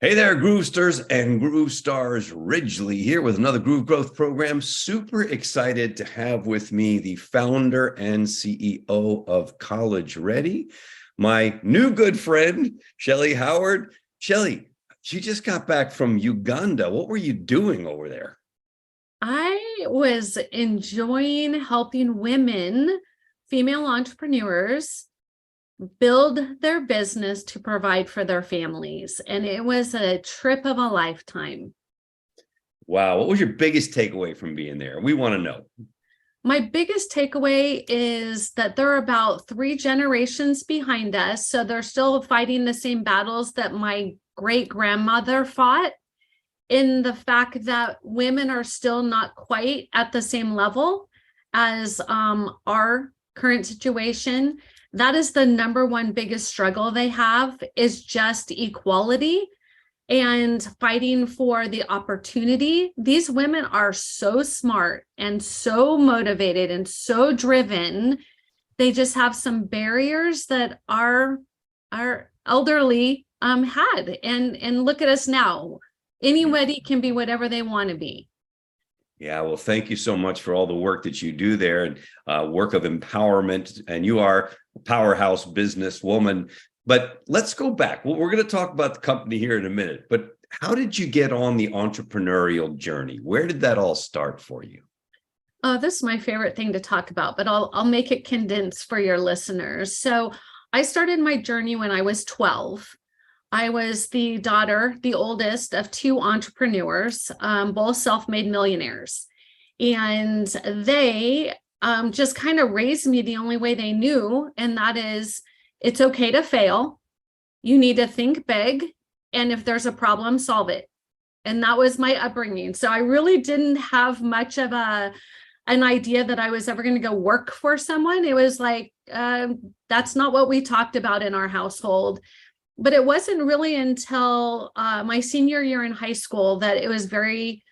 Hey there, Groovesters and Groove Stars. Ridgely here with another Groove Growth program. Super excited to have with me the founder and CEO of College Ready, my new good friend, Shelly Howard. Shelly, she just got back from Uganda. What were you doing over there? I was enjoying helping women, female entrepreneurs, build their business to provide for their families. And it was a trip of a lifetime. Wow, what was your biggest takeaway from being there? We want to know. My biggest takeaway is that they're about 3 generations behind us. So they're still fighting the same battles that my great grandmother fought, in the fact that women are still not quite at the same level as our current situation. That is the number one biggest struggle they have, is just equality and fighting for the opportunity. These women are so smart and so motivated and so driven. They just have some barriers that our elderly had. And look at us now. Anybody can be whatever they want to be. Yeah, well, thank you so much for all the work that you do there and work of empowerment. And you are a powerhouse businesswoman. But let's go back. Well, we're going to talk about the company here in a minute. But how did you get on the entrepreneurial journey? Where did that all start for you? Oh, this is my favorite thing to talk about, but I'll make it condensed for your listeners. So I started my journey when I was 12. I was the daughter, the oldest of 2 entrepreneurs, both self-made millionaires. And they just kind of raised me the only way they knew. And that is, it's okay to fail. You need to think big. And if there's a problem, solve it. And that was my upbringing. So I really didn't have much of an idea that I was ever going to go work for someone. It was like, that's not what we talked about in our household. But it wasn't really until my senior year in high school that it was very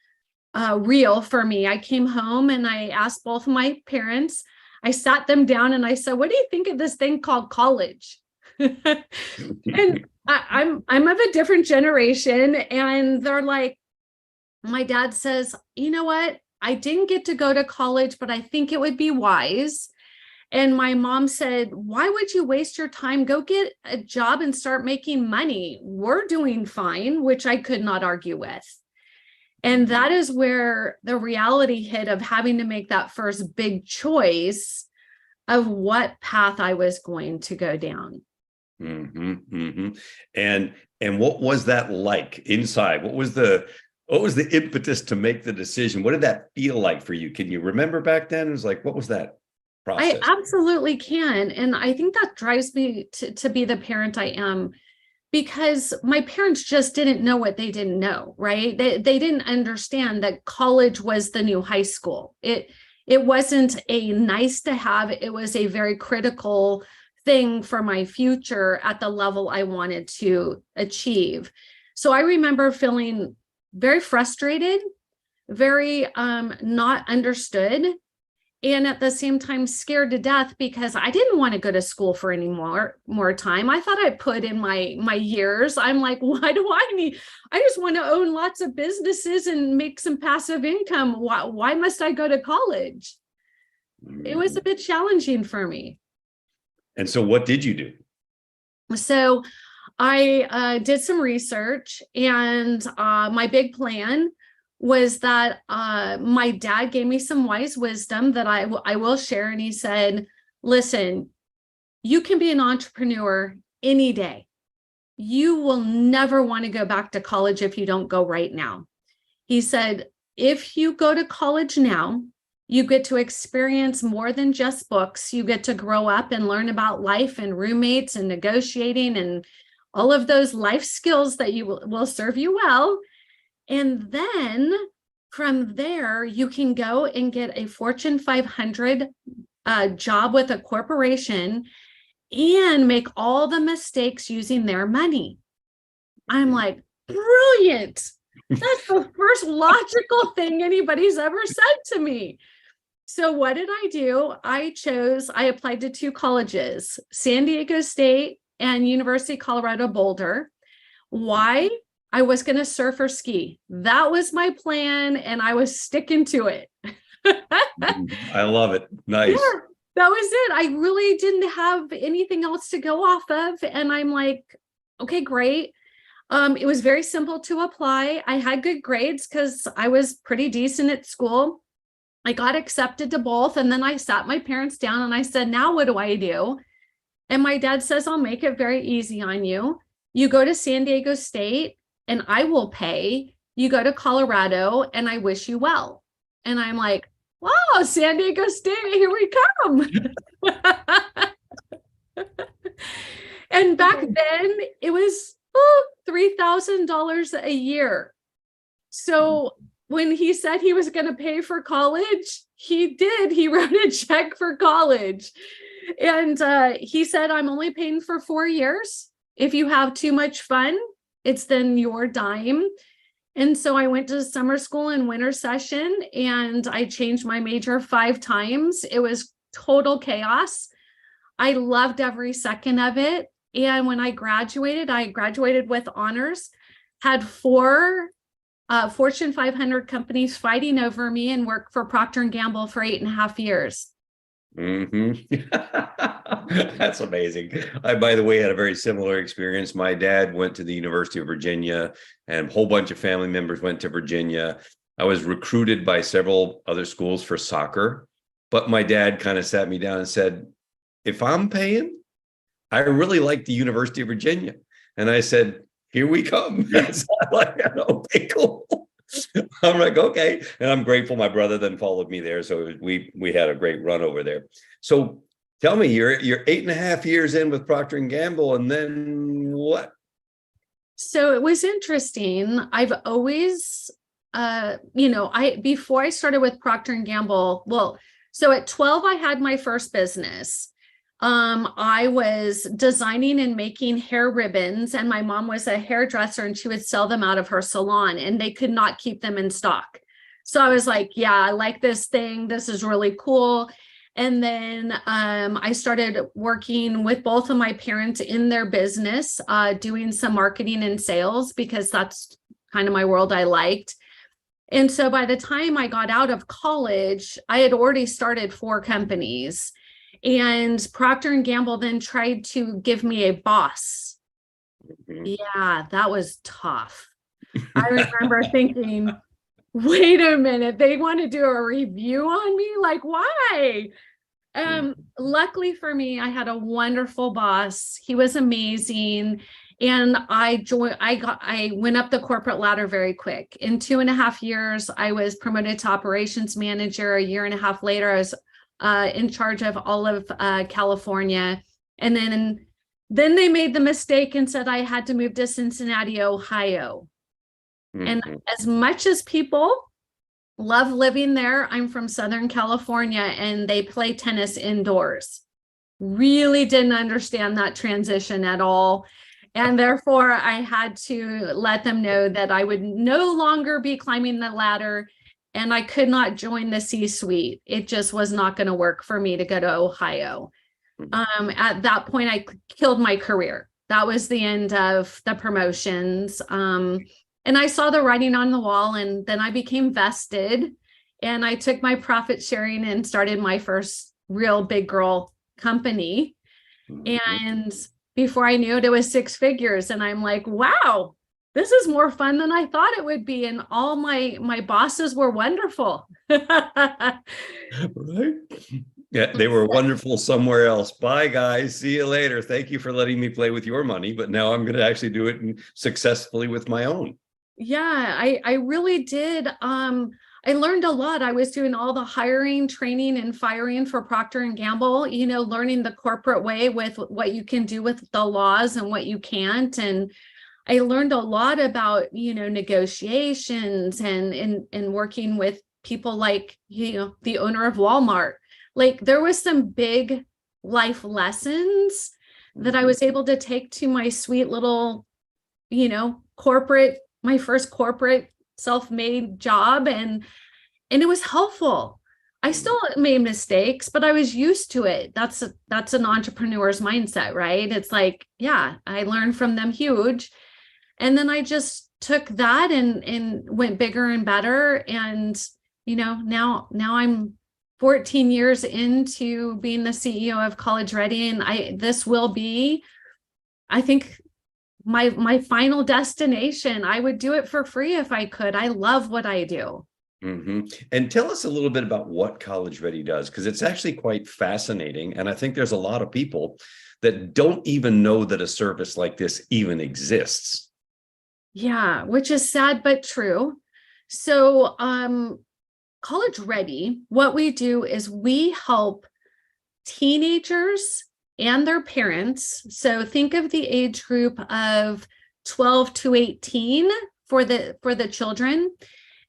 real for me. I came home and I asked both of my parents. I sat them down and I said, "What do you think of this thing called college?" And I'm of a different generation, and they're like, my dad says, "You know what? I didn't get to go to college, but I think it would be wise." And my mom said, "Why would you waste your time? Go get a job and start making money. We're doing fine," which I could not argue with. And that is where the reality hit of having to make that first big choice of what path I was going to go down. Mm-hmm, mm-hmm. And what was that like inside? What was the impetus to make the decision? What did that feel like for you? Can you remember back then? It was like, what was that process? I absolutely can. And I think that drives me to be the parent I am, because my parents just didn't know what they didn't know, right? They didn't understand that college was the new high school. It wasn't a nice to have, it was a very critical thing for my future at the level I wanted to achieve. So I remember feeling very frustrated, very not understood, and at the same time scared to death, because I didn't want to go to school for any more time. I thought I put in my years. I'm like, why do I just want to own lots of businesses and make some passive income. Why must I go to college? It was a bit challenging for me. And so what did you do? So I did some research, and my big plan was that my dad gave me some wise wisdom that I will share. And he said, "Listen, you can be an entrepreneur any day. You will never want to go back to college if you don't go right now." He said, "If you go to college now, you get to experience more than just books. You get to grow up and learn about life and roommates and negotiating and all of those life skills that you will serve you well. And then from there, you can go and get a Fortune 500 job with a corporation and make all the mistakes using their money." I'm like, brilliant. That's the first logical thing anybody's ever said to me. So what did I do? I applied to 2 colleges, San Diego State and University of Colorado Boulder. Why? I was going to surf or ski. That was my plan, and I was sticking to it. I love it. Nice. Yeah, that was it. I really didn't have anything else to go off of. And I'm like, okay, great. It was very simple to apply. I had good grades because I was pretty decent at school. I got accepted to both. And then I sat my parents down and I said, now what do I do? And my dad says, I'll make it very easy on you. You go to San Diego State and I will pay. You go to Colorado and I wish you well. And I'm like, wow, San Diego State, here we come. And back then it was $3,000 a year. So when he said he was going to pay for college, he did. He wrote a check for college. And he said, I'm only paying for 4 years. If you have too much fun, it's then your dime. And so I went to summer school and winter session, and I changed my major 5 times. It was total chaos. I loved every second of it. And when I graduated with honors, had 4 Fortune 500 companies fighting over me, and worked for Procter & Gamble for 8.5 years. Mm-hmm. That's amazing. I, by the way, had a very similar experience. My dad went to the University of Virginia, and a whole bunch of family members went to Virginia. I was recruited by several other schools for soccer, but my dad kind of sat me down and said, if I'm paying, I really like the University of Virginia. And I said, here we come. So I'm like, okay, cool. I'm like, okay. And I'm grateful my brother then followed me there. So we had a great run over there. So tell me, you're 8.5 years in with Procter & Gamble, and then what? So it was interesting. I've always, before I started with Procter & Gamble, so at 12, I had my first business. I was designing and making hair ribbons, and my mom was a hairdresser, and she would sell them out of her salon, and they could not keep them in stock. So I was like, yeah, I like this thing. This is really cool. And then I started working with both of my parents in their business, doing some marketing and sales, because that's kind of my world I liked. And so by the time I got out of college, I had already started 4 companies. And Procter & Gamble then tried to give me a boss. Mm-hmm. Yeah, that was tough. I remember thinking, wait a minute, they want to do a review on me? Like, why? Luckily for me, I had a wonderful boss. He was amazing. And I went up the corporate ladder very quick. In 2.5 years, I was promoted to operations manager. A year and a half later, I was in charge of all of California. And then they made the mistake and said I had to move to Cincinnati, Ohio. Mm-hmm. And as much as people love living there, I'm from Southern California, and they play tennis indoors. Really didn't understand that transition at all. And therefore, I had to let them know that I would no longer be climbing the ladder, and I could not join the C-suite. It just was not going to work for me to go to Ohio. At that point, I killed my career. That was the end of the promotions. And I saw the writing on the wall, and then I became vested, and I took my profit sharing and started my first real big girl company. And before I knew it, it was 6 figures. And I'm like, wow, this is more fun than I thought it would be. And all my bosses were wonderful. Right? Yeah, they were wonderful somewhere else. Bye, guys. See you later. Thank you for letting me play with your money. But now I'm going to actually do it successfully with my own. Yeah, I really did. I learned a lot. I was doing all the hiring, training, and firing for Procter & Gamble, learning the corporate way with what you can do with the laws and what you can't. And I learned a lot about, negotiations and working with people like, the owner of Walmart. Like, there was some big life lessons that I was able to take to my sweet little, my first corporate self-made job. And it was helpful. I still made mistakes, but I was used to it. That's an entrepreneur's mindset, right? It's like, yeah, I learned from them huge. And then I just took that and went bigger and better. And, now I'm 14 years into being the CEO of College Ready. And this will be, I think, my final destination. I would do it for free if I could. I love what I do. And tell us a little bit about what College Ready does, because it's actually quite fascinating. And I think there's a lot of people that don't even know that a service like this even exists. Yeah, which is sad, but true. So, College Ready, what we do is we help teenagers and their parents. So think of the age group of 12 to 18 for the children,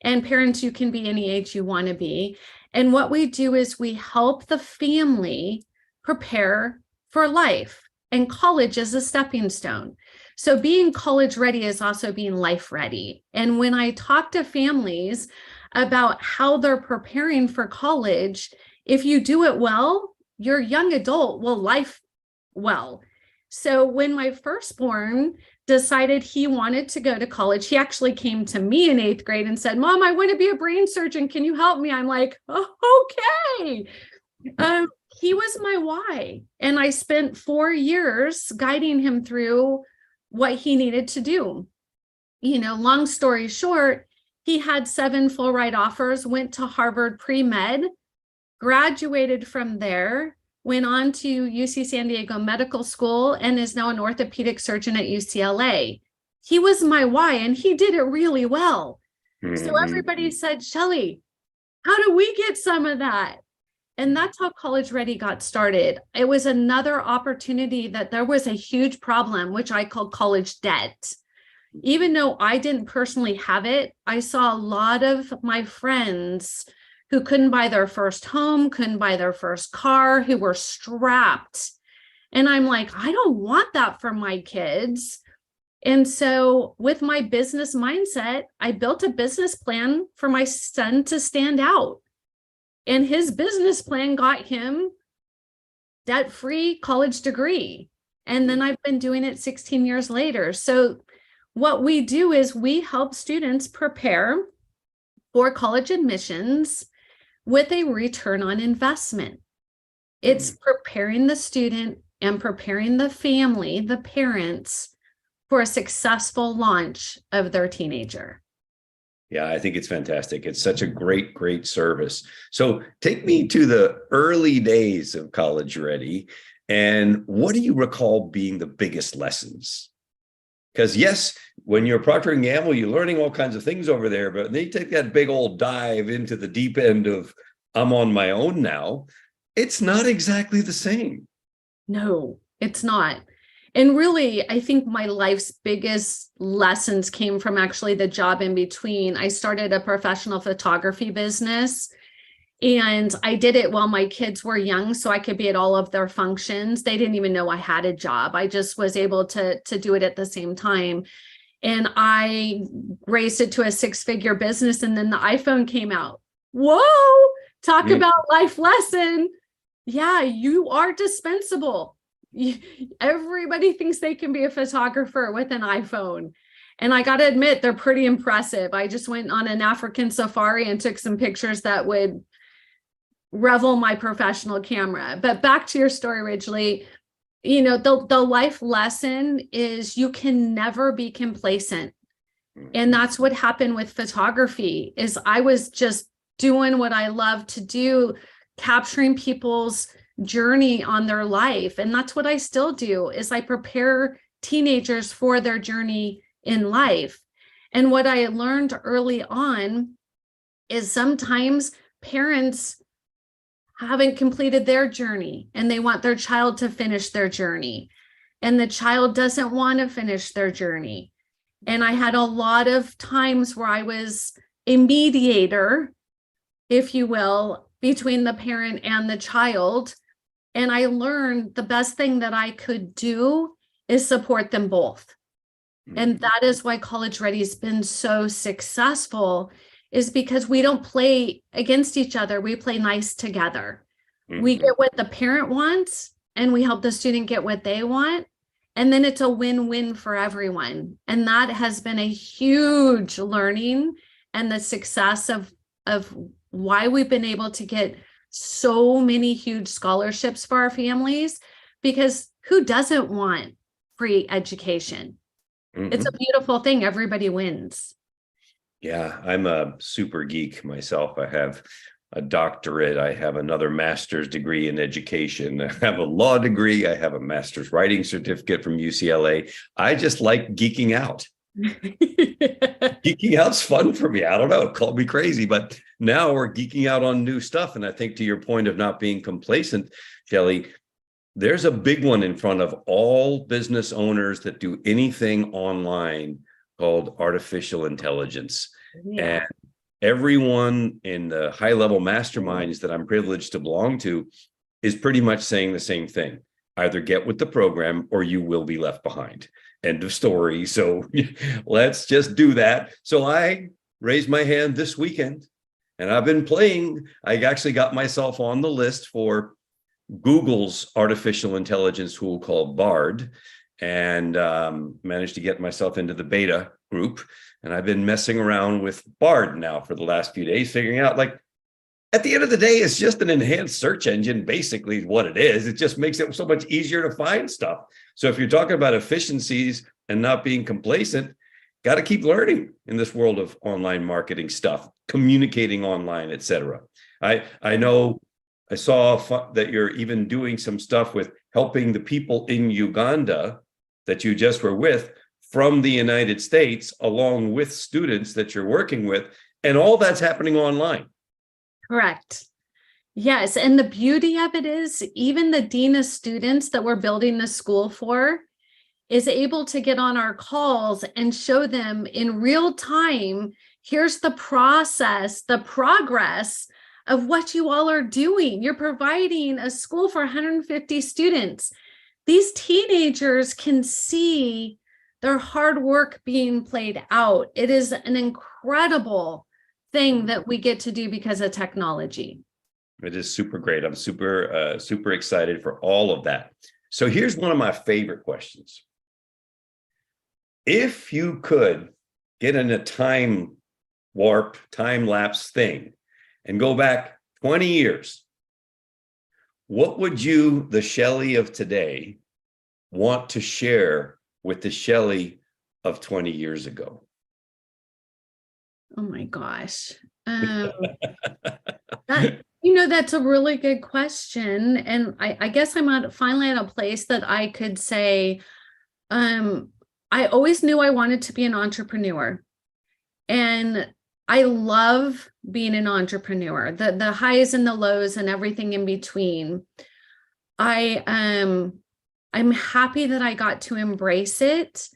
and parents, you can be any age you want to be. And what we do is we help the family prepare for life, and college is a stepping stone. So being college ready is also being life ready. And when I talk to families about how they're preparing for college, if you do it well, your young adult will life well. So when my firstborn decided he wanted to go to college, he actually came to me in 8th grade and said, "Mom, I want to be a brain surgeon. Can you help me?" I'm like, "Oh, okay." He was my why. And I spent 4 years guiding him through what he needed to do. Long story short, he had 7 full ride offers, went to Harvard pre-med, graduated from there, went on to UC San Diego Medical School, and is now an orthopedic surgeon at UCLA. He was my why, and he did it really well. So everybody said, "Shelly, how do we get some of that?" And that's how College Ready got started. It was another opportunity that there was a huge problem, which I call college debt. Even though I didn't personally have it, I saw a lot of my friends who couldn't buy their first home, couldn't buy their first car, who were strapped. And I'm like, I don't want that for my kids. And so with my business mindset, I built a business plan for my son to stand out. And his business plan got him debt-free college degree. And then I've been doing it 16 years later. So what we do is we help students prepare for college admissions with a return on investment. It's preparing the student and preparing the family, the parents, for a successful launch of their teenager. Yeah, I think it's fantastic. It's such a great, great service. So take me to the early days of College Ready. And what do you recall being the biggest lessons? Because yes, when you're Procter & Gamble, you're learning all kinds of things over there, but they take that big old dive into the deep end of I'm on my own now. It's not exactly the same. No, it's not. And really, I think my life's biggest lessons came from actually the job in between. I started a professional photography business, and I did it while my kids were young, so I could be at all of their functions. They didn't even know I had a job. I just was able to do it at the same time. And I raised it to a 6-figure business, and then the iPhone came out. Whoa, talk about life lesson. Yeah, you are dispensable. Everybody thinks they can be a photographer with an iPhone. And I got to admit, they're pretty impressive. I just went on an African safari and took some pictures that would revel my professional camera. But back to your story, Ridgely, the life lesson is you can never be complacent. And that's what happened with photography. Is I was just doing what I love to do, capturing people's journey on their life. And that's what I still do, is I prepare teenagers for their journey in life. And what I learned early on is sometimes parents haven't completed their journey and they want their child to finish their journey, and the child doesn't want to finish their journey. And I had a lot of times where I was a mediator, if you will, between the parent and the child. And I learned the best thing that I could do is support them both. And that is why College Ready has been so successful, is because we don't play against each other. We play nice together. We get what the parent wants, and we help the student get what they want. And then it's a win-win for everyone. And that has been a huge learning and the success of why we've been able to get so many huge scholarships for our families, because who doesn't want free education? It's a beautiful thing. Everybody wins. Yeah, I'm a super geek myself. I have a doctorate. I have another master's degree in education. I have a law degree. I have a master's writing certificate from UCLA. I just like geeking out. Geeking out's fun for me. I don't know, call me crazy, but now we're geeking out on new stuff. And I think to your point of not being complacent, Shelly, there's a big one in front of all business owners that do anything online called artificial intelligence. Yeah. And everyone in the high level masterminds that I'm privileged to belong to is pretty much saying the same thing. Either get with the program or you will be left behind. End of story. So let's just do that. So I raised my hand this weekend and I've been playing. I actually got myself on the list for Google's artificial intelligence tool called Bard, and managed to get myself into the beta group. And I've been messing around with Bard now for the last few days, figuring out, like, at the end of the day, it's just an enhanced search engine, basically is what it is. It just makes it so much easier to find stuff. So if you're talking about efficiencies and not being complacent, got to keep learning in this world of online marketing stuff, communicating online, etc. I know I saw that you're even doing some stuff with helping the people in Uganda that you just were with from the United States, along with students that you're working with, and all that's happening online. Correct. Yes. And the beauty of it is even the dean of students that we're building the school for is able to get on our calls and show them in real time, here's the process, the progress of what you all are doing. You're providing a school for 150 students. These teenagers can see their hard work being played out. It is an incredible thing that we get to do because of technology. It is super great. I'm super excited for all of that. So here's one of my favorite questions. If you could get in a time warp, time lapse thing and go back 20 years, what would you, the Shelly of today, want to share with the Shelly of 20 years ago? Oh my gosh. That's a really good question. And I guess I'm finally at a place that I could say, I always knew I wanted to be an entrepreneur. And I love being an entrepreneur, the highs and the lows and everything in between. I'm happy that I got to embrace it.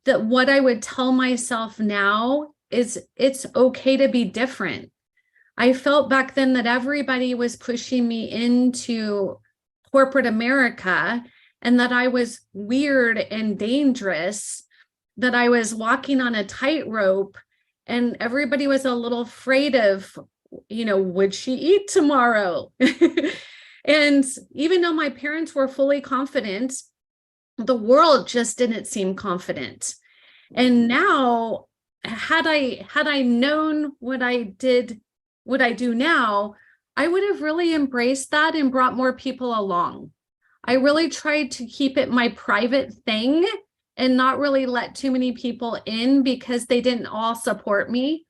That what I would tell myself now is it's okay to be different. I felt back then that everybody was pushing me into corporate America and that I was weird and dangerous, that I was walking on a tightrope, and everybody was a little afraid of, would she eat tomorrow? And even though my parents were fully confident, the world just didn't seem confident. And now, had I known what I do now, I would have really embraced that and brought more people along. I really tried to keep it my private thing and not really let too many people in because they didn't all support me.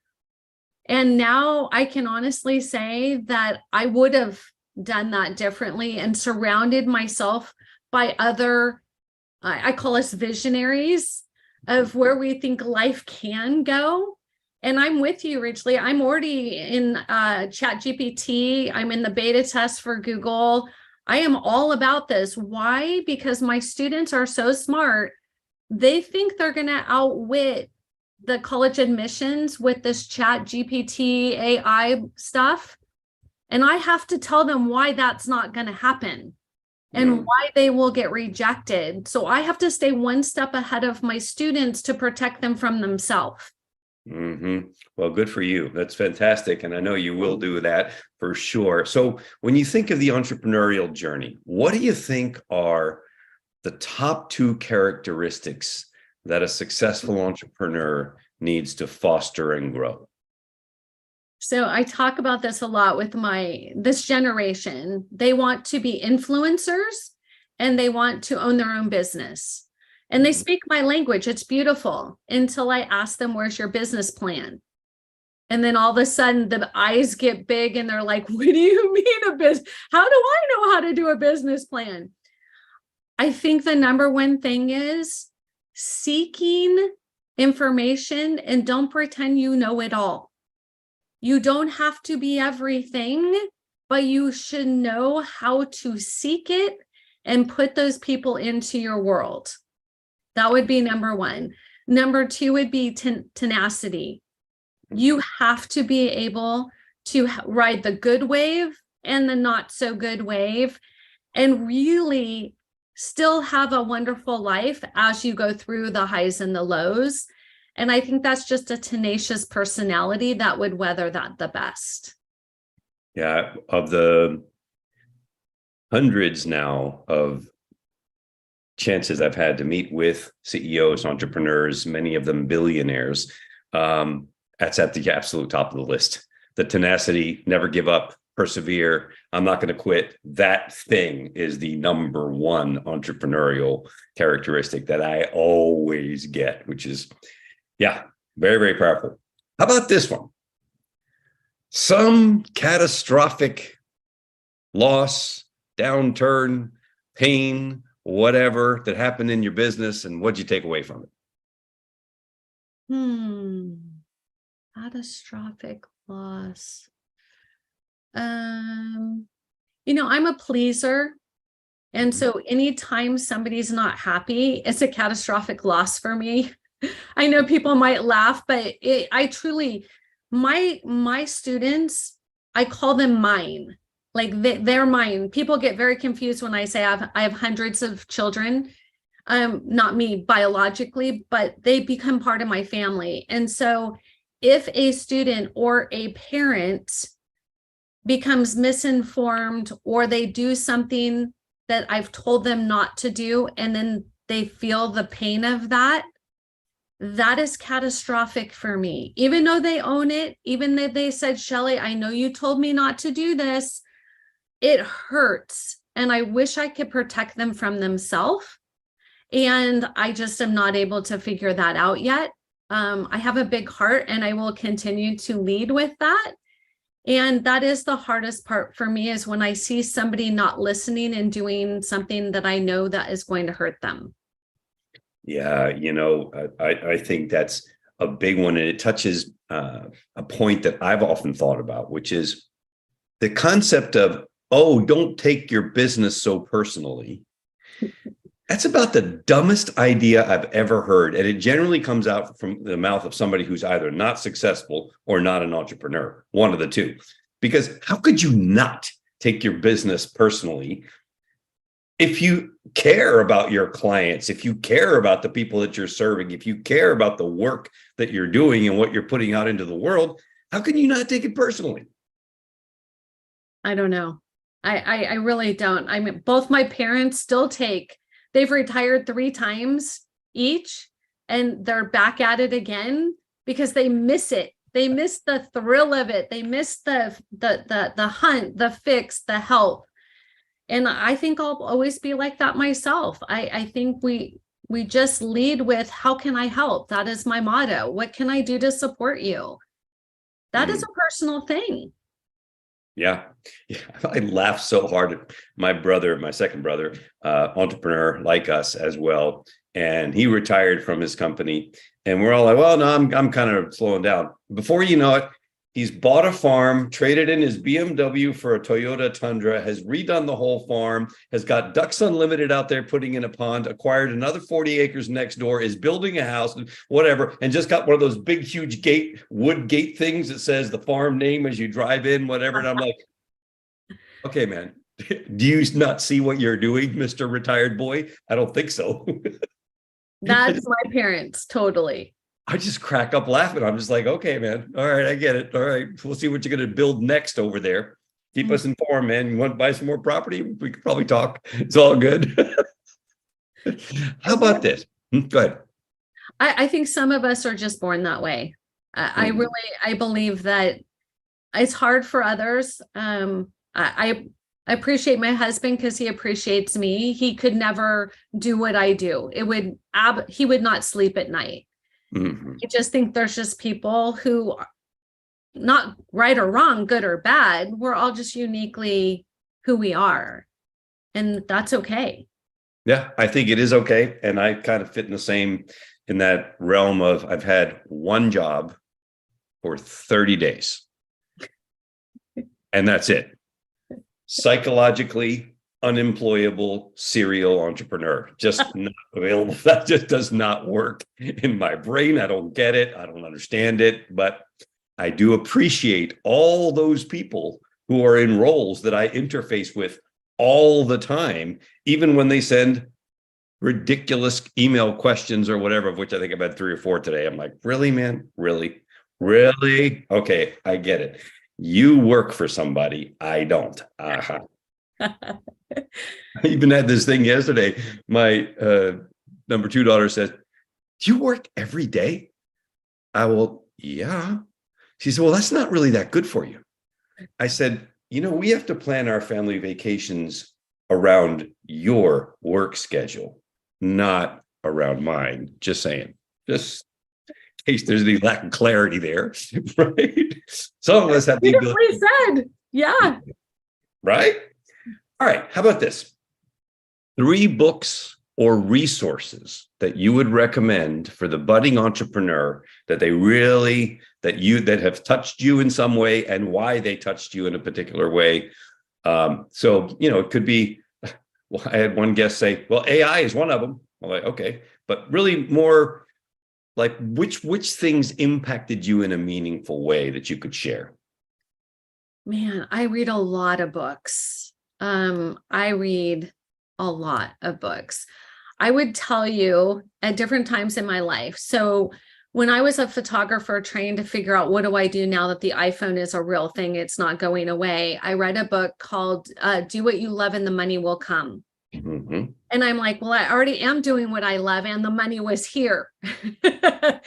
And now I can honestly say that I would have done that differently and surrounded myself by other, I call us visionaries of where we think life can go. And I'm with you, Ridgely. I'm already in ChatGPT. I'm in the beta test for Google. I am all about this. Why? Because my students are so smart. They think they're going to outwit the college admissions with this ChatGPT AI stuff. And I have to tell them why that's not going to happen and why they will get rejected. So I have to stay one step ahead of my students to protect them from themselves. Well, good for you. That's fantastic. And I know you will do that for sure. So when you think of the entrepreneurial journey, what do you think are the top two characteristics that a successful entrepreneur needs to foster and grow? So I talk about this a lot with this generation. They want to be influencers and they want to own their own business. And they speak my language. It's beautiful until I ask them, where's your business plan? And then all of a sudden the eyes get big and they're like, what do you mean a business? How do I know how to do a business plan? I think the number one thing is seeking information and don't pretend you know it all. You don't have to be everything, but you should know how to seek it and put those people into your world. That would be number one. Number two would be tenacity. You have to be able to ride the good wave and the not so good wave and really still have a wonderful life as you go through the highs and the lows. And I think that's just a tenacious personality that would weather that the best. Yeah, of the hundreds now of chances I've had to meet with CEOs, entrepreneurs, many of them billionaires, that's at the absolute top of the list. The tenacity, never give up, persevere. I'm not going to quit. That thing is the number one entrepreneurial characteristic that I always get, which is, yeah, very, very powerful. How about this one? Some catastrophic loss, downturn, pain, whatever that happened in your business, and what'd you take away from it? Catastrophic loss. I'm a pleaser. And so anytime somebody's not happy, it's a catastrophic loss for me. I know people might laugh, but I truly, my students, I call them mine. Like they're mine. People get very confused when I say I have hundreds of children. Not me biologically, but they become part of my family. And so if a student or a parent becomes misinformed or they do something that I've told them not to do, and then they feel the pain of that, that is catastrophic for me. Even though they own it, even though they said, Shelly, I know you told me not to do this, it hurts. And I wish I could protect them from themselves. And I just am not able to figure that out yet. I have a big heart and I will continue to lead with that. And that is the hardest part for me, is when I see somebody not listening and doing something that I know that is going to hurt them. Yeah, I think that's a big one, and it touches a point that I've often thought about, which is the concept of, oh, don't take your business so personally. That's about the dumbest idea I've ever heard. And it generally comes out from the mouth of somebody who's either not successful or not an entrepreneur, one of the two. Because how could you not take your business personally if you care about your clients, if you care about the people that you're serving, if you care about the work that you're doing and what you're putting out into the world? How can you not take it personally? I don't know. I really don't. I mean, both my parents still they've retired 3 times each, and they're back at it again because they miss it. They miss the thrill of it. They miss the hunt, the fix, the help. And I think I'll always be like that myself. I think we just lead with, how can I help? That is my motto. What can I do to support you? That is a personal thing. Yeah. I laugh so hard at my second brother, entrepreneur like us as well. And he retired from his company, and we're all like, well, no, I'm kind of slowing down. Before you know it, he's bought a farm, traded in his BMW for a Toyota Tundra, has redone the whole farm, has got Ducks Unlimited out there putting in a pond, acquired another 40 acres next door, is building a house, whatever, and just got one of those big, huge wood gate things that says the farm name as you drive in, whatever. And I'm like, okay, man, do you not see what you're doing, Mr. Retired Boy? I don't think so. That's my parents, totally. I just crack up laughing. I'm just like, okay, man. All right, I get it. All right, we'll see what you're going to build next over there. Keep us informed, man. You want to buy some more property? We could probably talk. It's all good. How about this? Go ahead. I think some of us are just born that way. I believe that it's hard for others. I appreciate my husband because he appreciates me. He could never do what I do. He would not sleep at night. Mhm. I just think there's just people who, not right or wrong, good or bad, we're all just uniquely who we are. And that's okay. Yeah, I think it is okay. And I kind of fit in that realm of I've had one job for 30 days. And that's it. Psychologically unemployable serial entrepreneur, just not available. That just does not work in my brain. I don't get it. I don't understand it. But I do appreciate all those people who are in roles that I interface with all the time, even when they send ridiculous email questions or whatever, of which I think I've had 3 or 4 today. I'm like, really, man? Really? Really? Okay, I get it. You work for somebody. I don't. Uh-huh. I even had this thing yesterday. My number 2 daughter said, do you work every day? I will, yeah. She said, well, that's not really that good for you. I said, we have to plan our family vacations around your work schedule, not around mine. Just saying. Just in case there's any lack of clarity there, right? Some of us have the ability. Said, yeah. Right? All right. How about this? 3 books or resources that you would recommend for the budding entrepreneur that that have touched you in some way, and why they touched you in a particular way. So it could be, well, I had one guest say, well, AI is one of them. I'm like, okay, but really more like which things impacted you in a meaningful way that you could share? Man, I read a lot of books. I read a lot of books. I would tell you at different times in my life. So when I was a photographer trying to figure out what do I do now that the iPhone is a real thing, it's not going away, I read a book called Do What You Love and the Money Will Come. Mm-hmm. And I'm like, well, I already am doing what I love and the money was here. But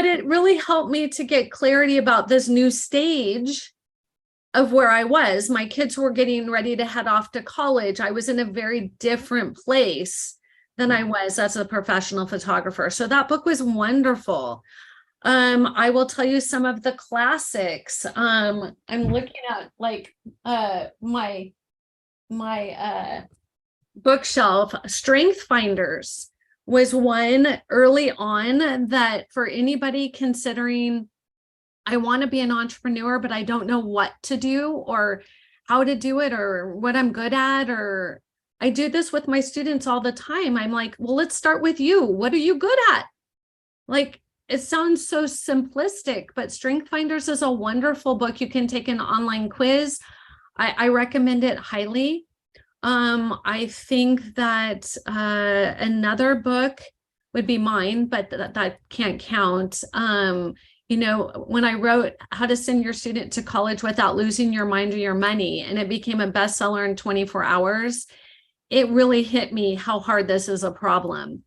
it really helped me to get clarity about this new stage of where I was. My kids were getting ready to head off to college. I was in a very different place than I was as a professional photographer. So that book was wonderful. I will tell you some of the classics. I'm looking at my bookshelf. Strength Finders was one early on that for anybody considering, I want to be an entrepreneur, but I don't know what to do or how to do it or what I'm good at. Or I do this with my students all the time. I'm like, well, let's start with you. What are you good at? Like, it sounds so simplistic, but Strength Finders is a wonderful book. You can take an online quiz. I recommend it highly. I think that another book would be mine, but that can't count. When I wrote How to Send Your Student to College Without Losing Your Mind or Your Money, and it became a bestseller in 24 hours, it really hit me how hard this is a problem.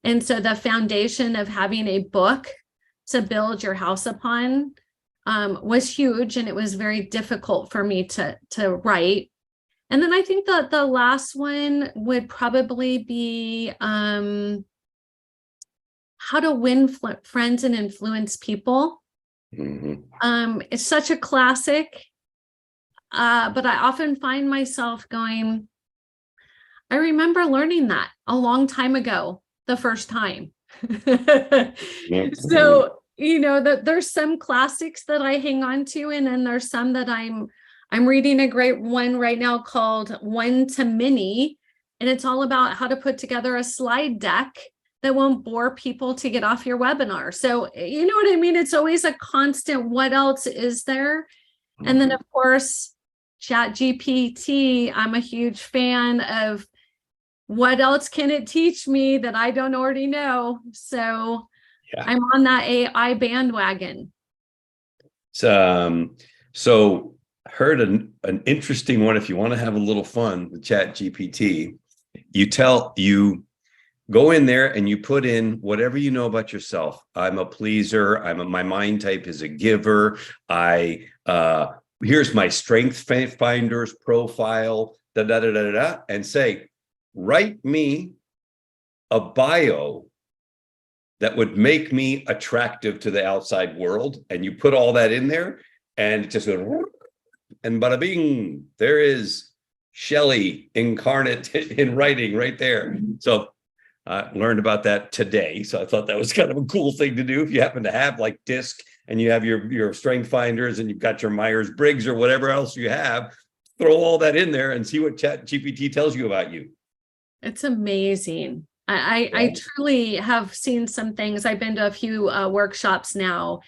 And so the foundation of having a book to build your house upon was huge, and it was very difficult for me to write. And then I think that the last one would probably be How to Win Friends and Influence People. Mm-hmm. It's such a classic, but I often find myself going, I remember learning that a long time ago, the first time. So, there's some classics that I hang on to, and then there's some that I'm reading a great one right now called One to Many, and it's all about how to put together a slide deck that won't bore people to get off your webinar. So, you know what I mean? It's always a constant, what else is there? And then, of course, ChatGPT, I'm a huge fan of what else can it teach me that I don't already know? So yeah. I'm on that AI bandwagon. So heard an interesting one. If you want to have a little fun with ChatGPT, you go in there and you put in whatever you know about yourself. I'm a pleaser. My mind type is a giver. Here's my strength finders profile, and say, write me a bio that would make me attractive to the outside world. And you put all that in there and it just goes, and bada bing, there is Shelly incarnate in writing right there. So I learned about that today. So I thought that was kind of a cool thing to do. If you happen to have like DISC and you have your strength finders and you've got your Myers-Briggs or whatever else you have, throw all that in there and see what ChatGPT tells you about you. It's amazing. I truly have seen some things. I've been to a few workshops now,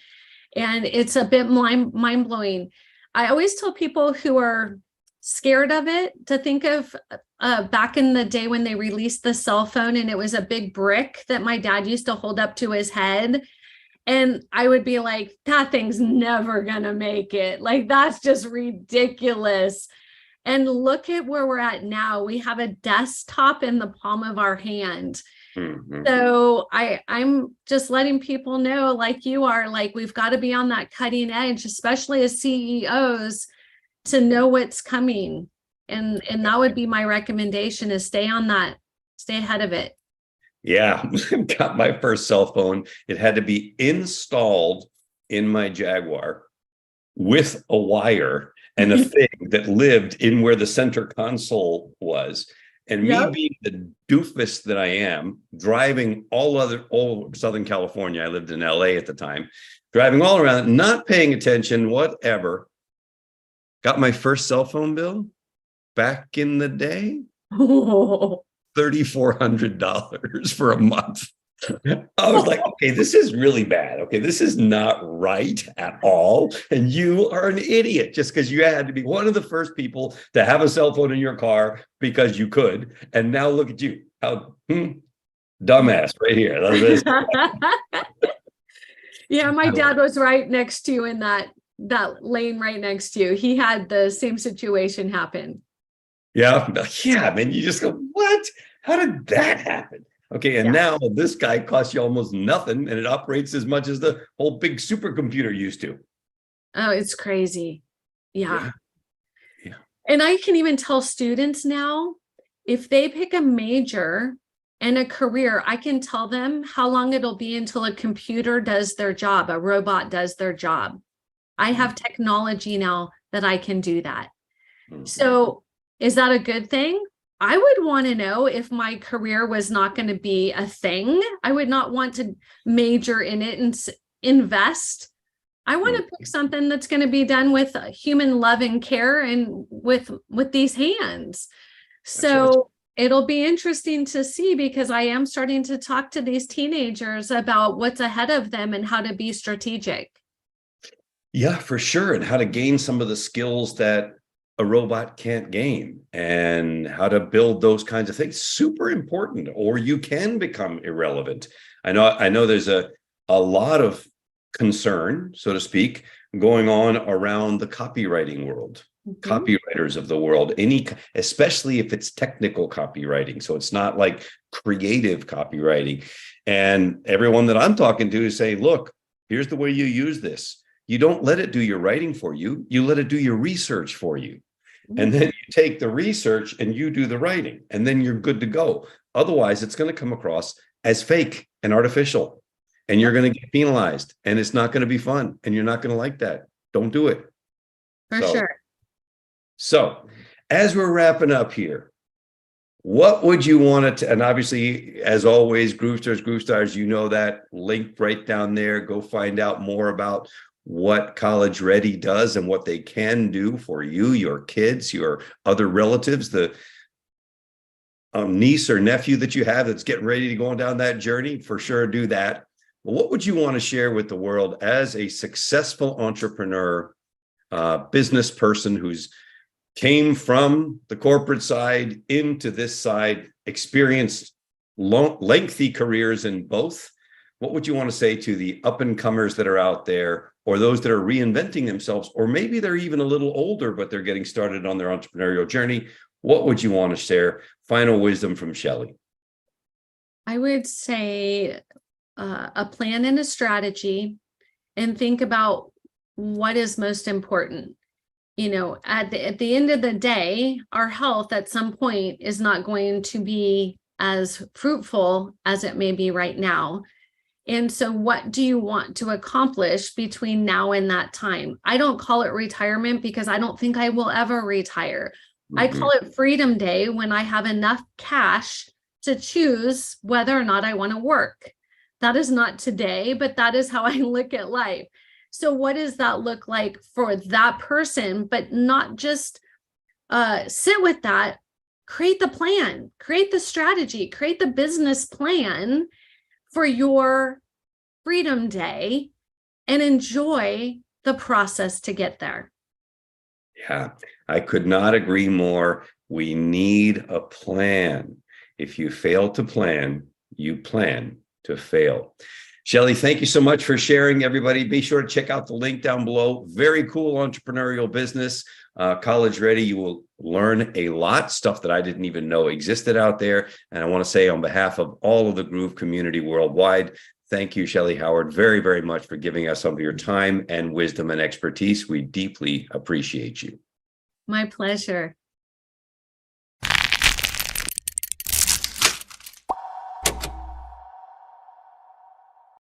and it's a bit mind-blowing. I always tell people who are scared of it to think of back in the day when they released the cell phone, and it was a big brick that my dad used to hold up to his head. And I would be like, that thing's never gonna make it. Like, that's just ridiculous. And look at where we're at now. We have a desktop in the palm of our hand. Mm-hmm. So I'm just letting people know, like you are, like, we've got to be on that cutting edge, especially as CEOs, to know what's coming. And that would be my recommendation, is stay ahead of it. Yeah, got my first cell phone. It had to be installed in my Jaguar with a wire and a thing that lived in where the center console was. And me being the doofus that I am, driving all Southern California, I lived in LA at the time, driving all around, not paying attention, whatever. Got my first cell phone bill back in the day. $3,400 for a month. I was like, okay, this is really bad. Okay, this is not right at all. And you are an idiot just because you had to be one of the first people to have a cell phone in your car because you could. And now look at you. How dumbass right here. Yeah, my dad was right next to you in that lane right next to you. He had the same situation happen. Yeah, man, you just go, what? How did that happen? Okay, and now this guy costs you almost nothing, and it operates as much as the whole big supercomputer used to. Oh, it's crazy. Yeah. And I can even tell students now, if they pick a major and a career, I can tell them how long it'll be until a computer does their job, a robot does their job. I have technology now that I can do that. Mm-hmm. So is that a good thing? I would want to know if my career was not going to be a thing. I would not want to major in it and invest. I want to pick something that's going to be done with human love and care and with these hands. So it'll be interesting to see, because I am starting to talk to these teenagers about what's ahead of them and how to be strategic. Yeah, for sure. And how to gain some of the skills that a robot can't gain, and how to build those kinds of things. Super important, or you can become irrelevant. I know there's a lot of concern, so to speak, going on around the copywriting world, copywriters of the world, especially if it's technical copywriting. So it's not like creative copywriting. And everyone that I'm talking to is saying, look, here's the way you use this. You don't let it do your writing for you. You let it do your research for you. And then you take the research and you do the writing, and then you're good to go. Otherwise, it's going to come across as fake and artificial, and you're going to get penalized, and it's not going to be fun, and you're not going to like that. Don't do it. For sure. So as we're wrapping up here, what would you want to, and obviously, as always, Groove Stars, you know that link right down there. Go find out more about what College Ready does and what they can do for you, your kids, your other relatives, the niece or nephew that you have that's getting ready to go down that journey. For sure, do that. But what would you want to share with the world as a successful entrepreneur, business person who's came from the corporate side into this side, experienced lengthy careers in both? What would you want to say to the up-and-comers that are out there, or those that are reinventing themselves, or maybe they're even a little older, but they're getting started on their entrepreneurial journey? what would you want to share? Final wisdom from Shelly. I would say a plan and a strategy, and think about what is most important. You know, at the end of the day, our health at some point is not going to be as fruitful as it may be right now. And so what do you want to accomplish between now and that time? I don't call it retirement because I don't think I will ever retire. I call it Freedom Day when I have enough cash to choose whether or not I want to work. That is not today, but that is how I look at life. So what does that look like for that person? But not just sit with that, create the plan, create the strategy, create the business plan for your Freedom Day, and enjoy the process to get there. Yeah, I could not agree more. We need a plan. If you fail to plan, you plan to fail. Shelly, thank you so much for sharing, everybody. Be sure to check out the link down below. Very cool entrepreneurial business. College Ready. You will learn a lot, stuff that I didn't even know existed out there. And I want to say on behalf of all of the Groove community worldwide, thank you, Shelly Howard, very, very much for giving us some of your time and wisdom and expertise. We deeply appreciate you. My pleasure.